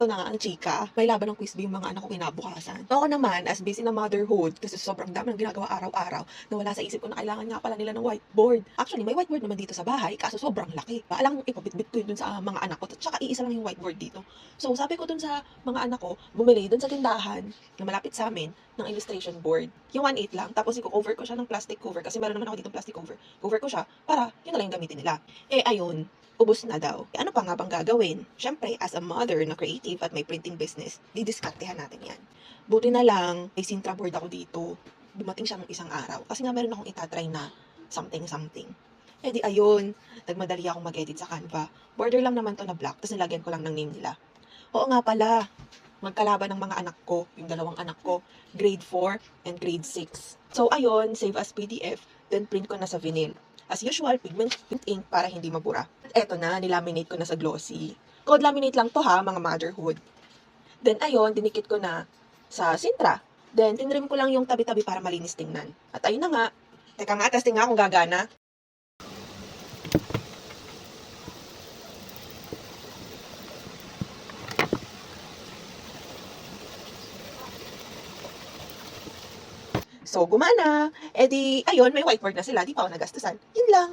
Ito na nga ang chika, may laban ng quiz bee yung mga anak ko kinabukasan. Ako naman, as busy na motherhood, kasi sobrang dami ng ginagawa araw-araw, nawala sa isip ko na kailangan nga pala nila ng whiteboard. Actually, may whiteboard naman dito sa bahay, kaso sobrang laki. Alam mo, ipabitbit ko yun dun sa mga anak ko, at saka iisa lang yung whiteboard dito. So, sabi ko dun sa mga anak ko, bumili dun sa tindahan na malapit sa amin, ng illustration board. Yung 1/8 lang, tapos i-cover ko siya ng plastic cover, kasi meron naman ako dito plastic cover. Cover ko siya, para yun na lang yung gamitin nila. Eh, ayun, ubos na daw. Eh, ano pa nga bang gagawin? Siyempre, as a mother na creative at may printing business, didiskartehan natin yan. Buti na lang, may Sintra board ako dito. Dumating siya ng isang araw. Kasi nga meron akong itatry na something. Eh di ayun, nagmadali akong mag-edit sa Canva. Border lang naman to na black, tapos nilagyan ko lang ng name nila. Oo nga pala, magkalaban ng mga anak ko, yung dalawang anak ko, grade 4 and grade 6. So ayun, save as PDF, then print ko na sa vinyl. As usual, pigment ink para hindi mabura. At eto na, nilaminate ko na sa glossy. Code laminate lang to ha, mga motherhood. Then ayun, dinikit ko na sa Sintra. Then tinrim ko lang yung tabi-tabi para malinis tingnan. At ayun na nga. Teka nga, testing nga kung gagana. So, gumana. Eh di, ayun, may whiteboard na sila. Di pa ako nagastusan. Yun lang.